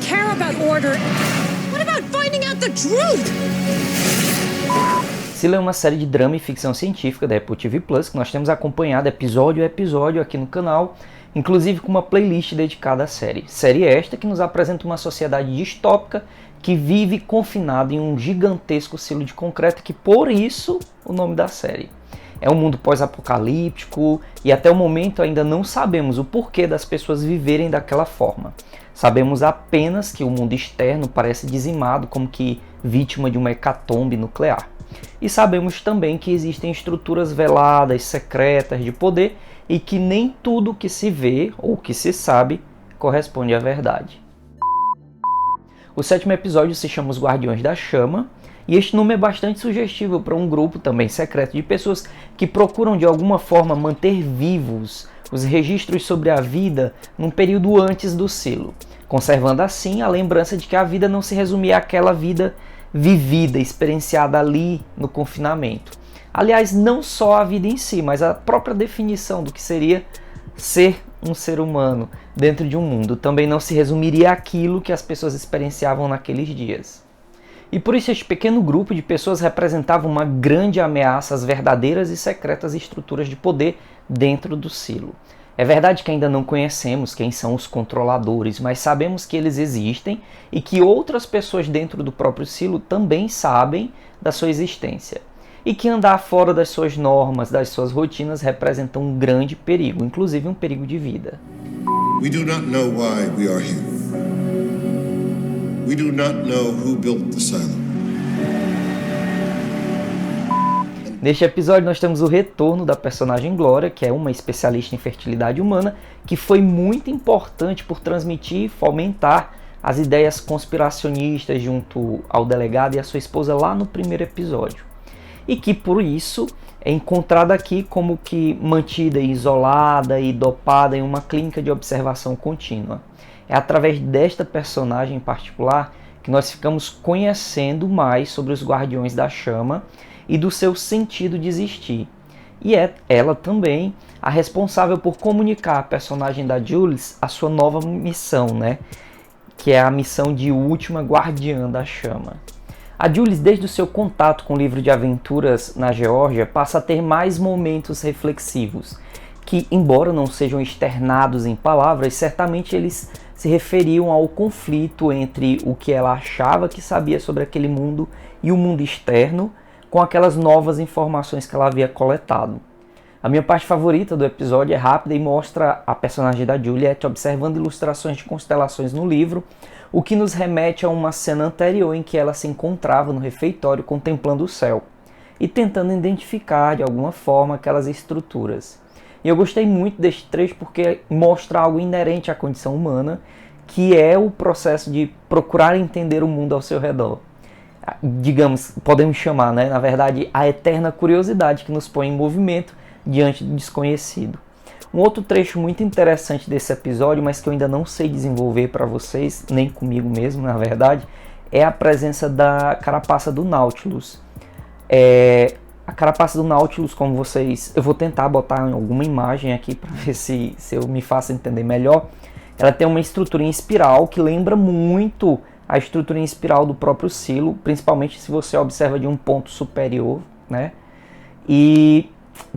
care about order. What about finding out the truth? Silo é uma série de drama e ficção científica da Apple TV Plus que nós temos acompanhado episódio a episódio aqui no canal, inclusive com uma playlist dedicada à série. Série esta que nos apresenta uma sociedade distópica que vive confinada em um gigantesco silo de concreto, que por isso o nome da série. É um mundo pós-apocalíptico e até o momento ainda não sabemos o porquê das pessoas viverem daquela forma. Sabemos apenas que o mundo externo parece dizimado, como que vítima de uma hecatombe nuclear. E sabemos também que existem estruturas veladas, secretas de poder e que nem tudo que se vê ou que se sabe corresponde à verdade. O 7º episódio se chama Os Guardiões da Chama, e este nome é bastante sugestivo para um grupo também secreto de pessoas que procuram de alguma forma manter vivos os registros sobre a vida num período antes do silo, conservando assim a lembrança de que a vida não se resumia àquela vida vivida, experienciada ali no confinamento. Aliás, não só a vida em si, mas a própria definição do que seria ser um ser humano dentro de um mundo também não se resumiria àquilo que as pessoas experienciavam naqueles dias. E por isso este pequeno grupo de pessoas representava uma grande ameaça às verdadeiras e secretas estruturas de poder dentro do silo. É verdade que ainda não conhecemos quem são os controladores, mas sabemos que eles existem e que outras pessoas dentro do próprio silo também sabem da sua existência. E que andar fora das suas normas, das suas rotinas, representa um grande perigo, inclusive um perigo de vida. We do not know why we are here. We do not know who built the silo. Neste episódio nós temos o retorno da personagem Glória, que é uma especialista em fertilidade humana, que foi muito importante por transmitir e fomentar as ideias conspiracionistas junto ao delegado e a sua esposa lá no primeiro episódio. E que por isso é encontrada aqui como que mantida isolada e dopada em uma clínica de observação contínua. É através desta personagem em particular que nós ficamos conhecendo mais sobre os Guardiões da Chama e do seu sentido de existir. E é ela também a responsável por comunicar a personagem da Jules a sua nova missão, né? Que é a missão de última guardiã da chama. A Jules, desde o seu contato com o livro de aventuras na Geórgia, passa a ter mais momentos reflexivos, que, embora não sejam externados em palavras, certamente eles se referiam ao conflito entre o que ela achava que sabia sobre aquele mundo e o mundo externo, com aquelas novas informações que ela havia coletado. A minha parte favorita do episódio é rápida e mostra a personagem da Juliet observando ilustrações de constelações no livro, o que nos remete a uma cena anterior em que ela se encontrava no refeitório contemplando o céu e tentando identificar de alguma forma aquelas estruturas. E eu gostei muito deste trecho porque mostra algo inerente à condição humana, que é o processo de procurar entender o mundo ao seu redor. Digamos, podemos chamar, né, na verdade, a eterna curiosidade que nos põe em movimento diante do desconhecido. Um outro trecho muito interessante desse episódio, mas que eu ainda não sei desenvolver para vocês, nem comigo mesmo, na verdade, é a presença da carapaça do Nautilus. A carapaça do Nautilus, como vocês... Eu vou tentar botar alguma imagem aqui para ver se eu me faço entender melhor. Ela tem uma estrutura em espiral que lembra muito a estrutura em espiral do próprio silo, principalmente se você observa de um ponto superior, né? E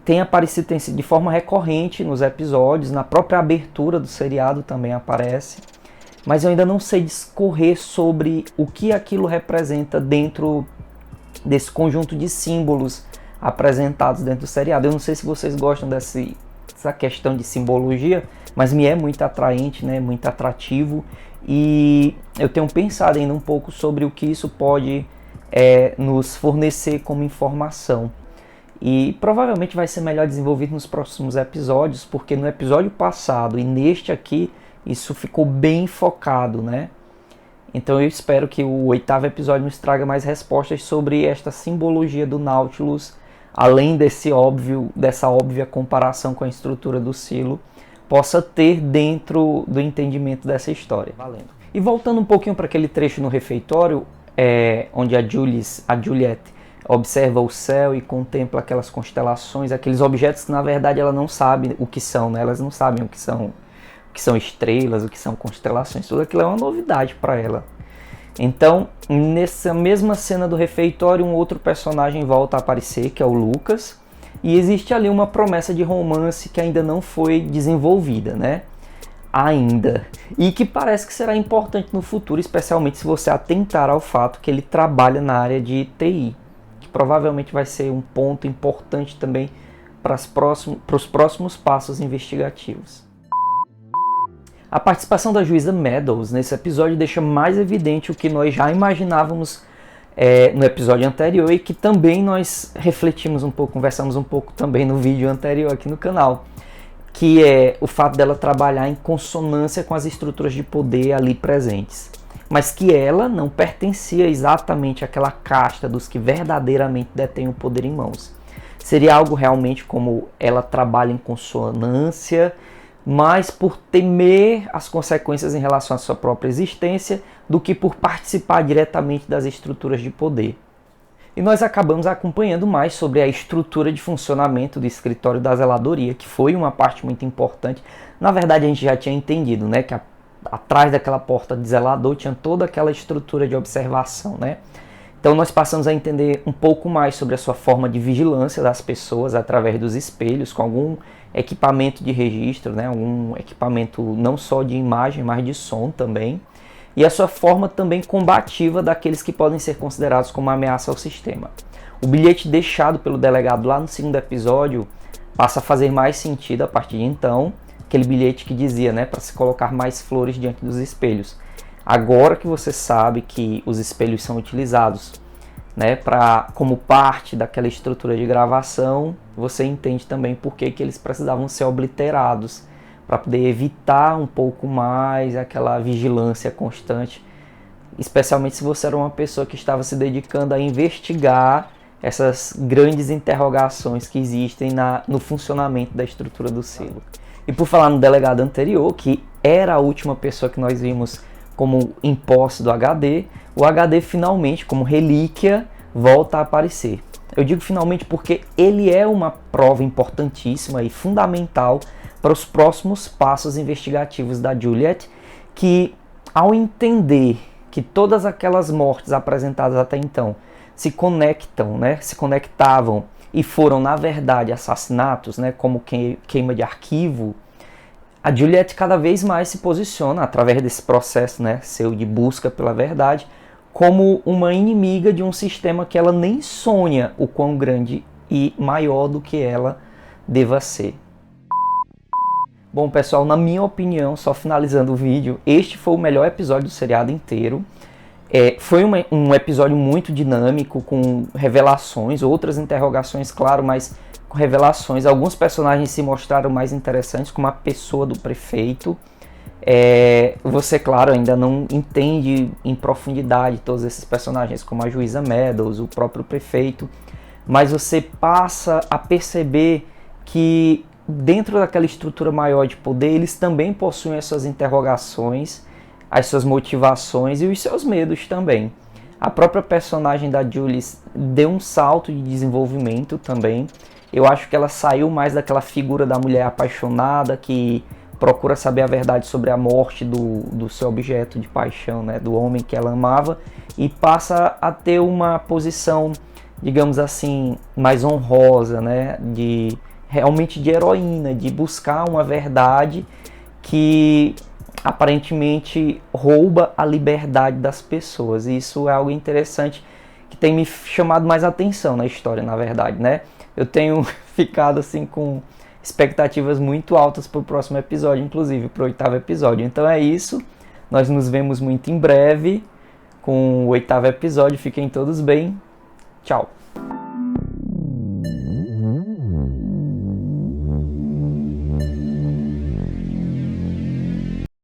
tem aparecido de forma recorrente nos episódios, na própria abertura do seriado também aparece, mas eu ainda não sei discorrer sobre o que aquilo representa dentro desse conjunto de símbolos apresentados dentro do seriado. Eu não sei se vocês gostam dessa questão de simbologia, mas me é muito atraente, né? Muito atrativo, e eu tenho pensado ainda um pouco sobre o que isso pode nos fornecer como informação. E provavelmente vai ser melhor desenvolvido nos próximos episódios, porque no episódio passado e neste aqui, isso ficou bem focado, né? Então eu espero que o 8º episódio nos traga mais respostas sobre esta simbologia do Nautilus, além dessa óbvia comparação com a estrutura do silo, possa ter dentro do entendimento dessa história. Valendo. E voltando um pouquinho para aquele trecho no refeitório, onde a Juliet observa o céu e contempla aquelas constelações, aqueles objetos que na verdade ela não sabe o que são, né? Elas não sabem o que que são estrelas, o que são constelações, tudo aquilo é uma novidade para ela. Então, nessa mesma cena do refeitório, um outro personagem volta a aparecer, que é o Lucas, e existe ali uma promessa de romance que ainda não foi desenvolvida, né? Ainda. E que parece que será importante no futuro, especialmente se você atentar ao fato que ele trabalha na área de TI, que provavelmente vai ser um ponto importante também para os próximos passos investigativos. A participação da juíza Meadows nesse episódio deixa mais evidente o que nós já imaginávamos no episódio anterior e que também nós refletimos um pouco, conversamos um pouco também no vídeo anterior aqui no canal, que é o fato dela trabalhar em consonância com as estruturas de poder ali presentes, mas que ela não pertencia exatamente àquela casta dos que verdadeiramente detêm o poder em mãos. Seria algo realmente como ela trabalha em consonância, mas por temer as consequências em relação à sua própria existência, do que por participar diretamente das estruturas de poder. E nós acabamos acompanhando mais sobre a estrutura de funcionamento do escritório da zeladoria, que foi uma parte muito importante. Na verdade, a gente já tinha entendido, né, que atrás daquela porta de zelador tinha toda aquela estrutura de observação, né? Então nós passamos a entender um pouco mais sobre a sua forma de vigilância das pessoas através dos espelhos, com algum equipamento de registro, né? Algum equipamento não só de imagem, mas de som também. E a sua forma também combativa daqueles que podem ser considerados como uma ameaça ao sistema. O bilhete deixado pelo delegado lá no segundo episódio passa a fazer mais sentido a partir de então, aquele bilhete que dizia, né, para se colocar mais flores diante dos espelhos. Agora que você sabe que os espelhos são utilizados, né, como parte daquela estrutura de gravação, você entende também por que eles precisavam ser obliterados, para poder evitar um pouco mais aquela vigilância constante, especialmente se você era uma pessoa que estava se dedicando a investigar essas grandes interrogações que existem no funcionamento da estrutura do selo. E por falar no delegado anterior, que era a última pessoa que nós vimos como em posse do HD, o HD finalmente, como relíquia, volta a aparecer. Eu digo finalmente porque ele é uma prova importantíssima e fundamental para os próximos passos investigativos da Juliet, que ao entender que todas aquelas mortes apresentadas até então se conectam, né, se conectavam e foram na verdade assassinatos, né, como queima de arquivo, a Juliet cada vez mais se posiciona através desse processo, né, seu de busca pela verdade, como uma inimiga de um sistema que ela nem sonha o quão grande e maior do que ela deva ser. Bom, pessoal, na minha opinião, só finalizando o vídeo, este foi o melhor episódio do seriado inteiro. Foi um episódio muito dinâmico, com revelações, outras interrogações, claro, mas com revelações. Alguns personagens se mostraram mais interessantes, como a pessoa do prefeito. Você, claro, ainda não entende em profundidade todos esses personagens, como a juíza Meadows, o próprio prefeito, mas você passa a perceber que dentro daquela estrutura maior de poder, eles também possuem as suas interrogações, as suas motivações e os seus medos também. A própria personagem da Julie deu um salto de desenvolvimento também. Eu acho que ela saiu mais daquela figura da mulher apaixonada que procura saber a verdade sobre a morte do seu objeto de paixão, né, do homem que ela amava, e passa a ter uma posição, digamos assim, mais honrosa, né, realmente de heroína, de buscar uma verdade que aparentemente rouba a liberdade das pessoas. E isso é algo interessante que tem me chamado mais atenção na história, na verdade, né? Eu tenho ficado assim com expectativas muito altas para o próximo episódio, inclusive para o 8º episódio. Então é isso, nós nos vemos muito em breve com o 8º episódio. Fiquem todos bem, tchau!